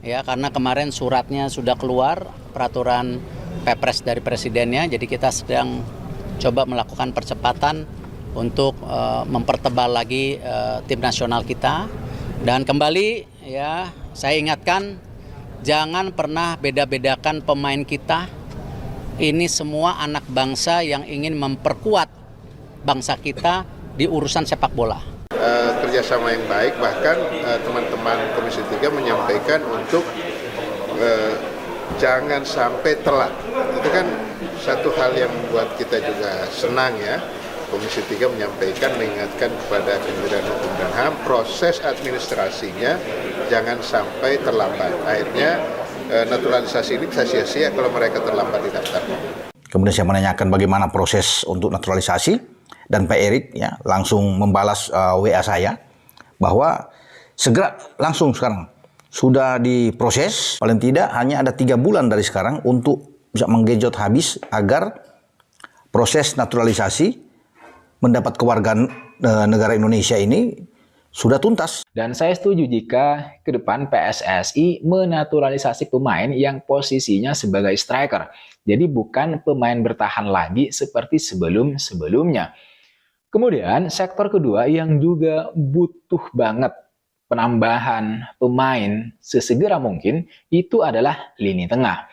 ya, karena kemarin suratnya sudah keluar, peraturan Pepres dari presidennya, jadi kita sedang coba melakukan percepatan untuk mempertebal lagi tim nasional kita. Dan kembali ya, saya ingatkan, jangan pernah beda-bedakan pemain kita. Ini semua anak bangsa yang ingin memperkuat bangsa kita di urusan sepak bola. Kerjasama yang baik, bahkan teman-teman Komisi 3 menyampaikan untuk jangan sampai telat. Itu kan satu hal yang membuat kita juga senang ya. Komisi 3 menyampaikan, mengingatkan kepada Kementerian Hukum dan HAM, proses administrasinya jangan sampai terlambat. Akhirnya naturalisasi ini bisa sia-sia kalau mereka terlambat di daftar. Kemudian saya menanyakan bagaimana proses untuk naturalisasi, dan Pak Erik ya langsung membalas WA saya bahwa segera langsung sekarang sudah diproses, paling tidak hanya ada 3 bulan dari sekarang untuk bisa menggenjot habis agar proses naturalisasi mendapat kewargaan negara Indonesia ini sudah tuntas. Dan saya setuju jika ke depan PSSI menaturalisasi pemain yang posisinya sebagai striker. Jadi bukan pemain bertahan lagi seperti sebelum-sebelumnya. Kemudian sektor kedua yang juga butuh banget penambahan pemain sesegera mungkin itu adalah lini tengah.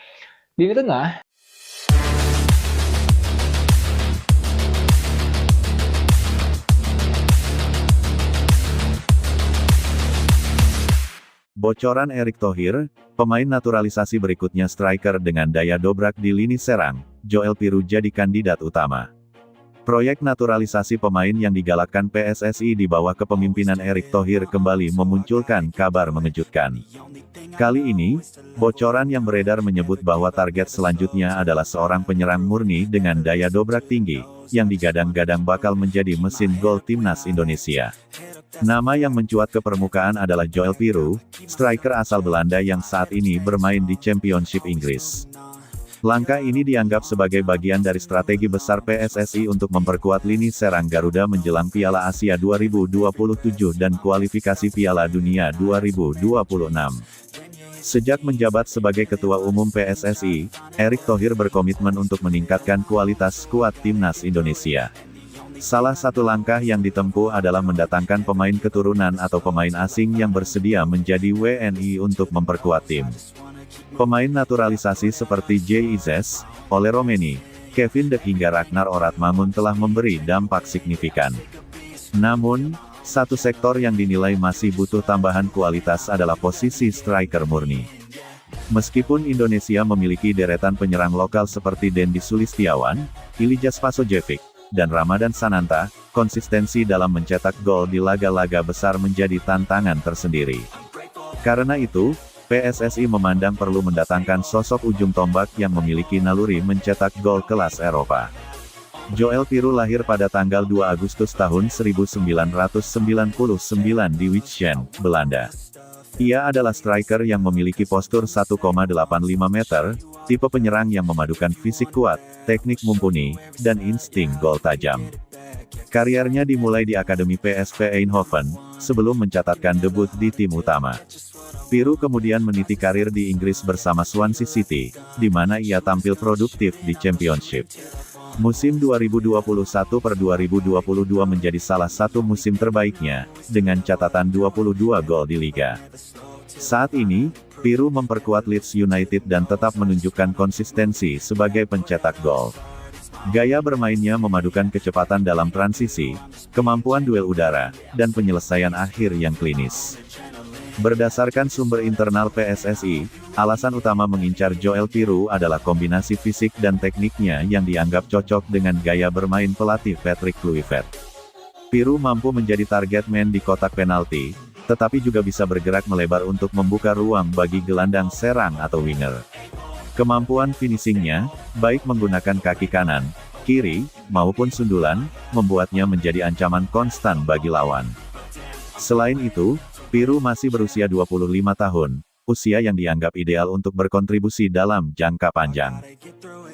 Lini tengah bocoran Erick Thohir, pemain naturalisasi berikutnya striker dengan daya dobrak di lini serang, Joel Piroe jadi kandidat utama. Proyek naturalisasi pemain yang digalakkan PSSI di bawah kepemimpinan Erick Thohir kembali memunculkan kabar mengejutkan. Kali ini, bocoran yang beredar menyebut bahwa target selanjutnya adalah seorang penyerang murni dengan daya dobrak tinggi, yang digadang-gadang bakal menjadi mesin gol timnas Indonesia. Nama yang mencuat ke permukaan adalah Joel Piroe, striker asal Belanda yang saat ini bermain di Championship Inggris. Langkah ini dianggap sebagai bagian dari strategi besar PSSI untuk memperkuat lini serang Garuda menjelang Piala Asia 2027 dan kualifikasi Piala Dunia 2026. Sejak menjabat sebagai Ketua Umum PSSI, Erick Thohir berkomitmen untuk meningkatkan kualitas skuad timnas Indonesia. Salah satu langkah yang ditempuh adalah mendatangkan pemain keturunan atau pemain asing yang bersedia menjadi WNI untuk memperkuat tim. Pemain naturalisasi seperti Jay Izes, Ole Romeni, Kevin De hingga Ragnar Oratmangun telah memberi dampak signifikan. Namun, satu sektor yang dinilai masih butuh tambahan kualitas adalah posisi striker murni. Meskipun Indonesia memiliki deretan penyerang lokal seperti Dendi Sulistiawan, Ilija Spasojevic, dan Ramadan Sananta, konsistensi dalam mencetak gol di laga-laga besar menjadi tantangan tersendiri. Karena itu, PSSI memandang perlu mendatangkan sosok ujung tombak yang memiliki naluri mencetak gol kelas Eropa. Joel Piroe lahir pada tanggal 2 Agustus tahun 1999 di Wijchen, Belanda. Ia adalah striker yang memiliki postur 1,85 meter, tipe penyerang yang memadukan fisik kuat, teknik mumpuni, dan insting gol tajam. Kariernya dimulai di Akademi PSV Eindhoven, sebelum mencatatkan debut di tim utama. Piroe kemudian meniti karir di Inggris bersama Swansea City, di mana ia tampil produktif di Championship. Musim 2021-2022 menjadi salah satu musim terbaiknya, dengan catatan 22 gol di Liga. Saat ini, Piroe memperkuat Leeds United dan tetap menunjukkan konsistensi sebagai pencetak gol. Gaya bermainnya memadukan kecepatan dalam transisi, kemampuan duel udara, dan penyelesaian akhir yang klinis. Berdasarkan sumber internal PSSI, alasan utama mengincar Joel Piroe adalah kombinasi fisik dan tekniknya yang dianggap cocok dengan gaya bermain pelatih Patrick Kluivert. Piroe mampu menjadi target man di kotak penalti, tetapi juga bisa bergerak melebar untuk membuka ruang bagi gelandang serang atau winger. Kemampuan finishingnya, baik menggunakan kaki kanan, kiri, maupun sundulan, membuatnya menjadi ancaman konstan bagi lawan. Selain itu, Piroe masih berusia 25 tahun, usia yang dianggap ideal untuk berkontribusi dalam jangka panjang.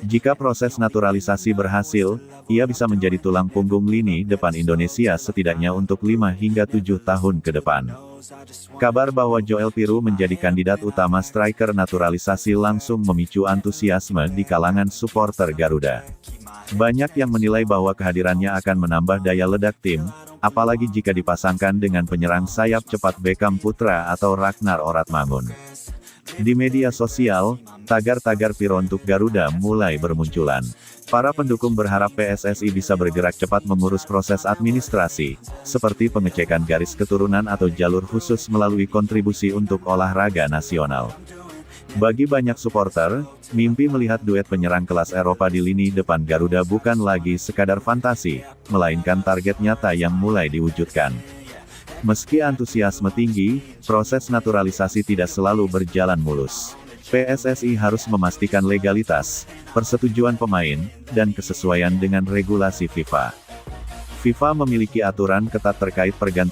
Jika proses naturalisasi berhasil, ia bisa menjadi tulang punggung lini depan Indonesia setidaknya untuk 5 hingga 7 tahun ke depan. Kabar bahwa Joel Piru menjadi kandidat utama striker naturalisasi langsung memicu antusiasme di kalangan supporter Garuda. Banyak yang menilai bahwa kehadirannya akan menambah daya ledak tim, apalagi jika dipasangkan dengan penyerang sayap cepat Beckham Putra atau Ragnar Oratmangun. Di media sosial, tagar-tagar Piru untuk Garuda mulai bermunculan. Para pendukung berharap PSSI bisa bergerak cepat mengurus proses administrasi, seperti pengecekan garis keturunan atau jalur khusus melalui kontribusi untuk olahraga nasional. Bagi banyak supporter, mimpi melihat duet penyerang kelas Eropa di lini depan Garuda bukan lagi sekadar fantasi, melainkan target nyata yang mulai diwujudkan. Meski antusiasme tinggi, proses naturalisasi tidak selalu berjalan mulus. PSSI harus memastikan legalitas, persetujuan pemain, dan kesesuaian dengan regulasi FIFA. FIFA memiliki aturan ketat terkait pergantian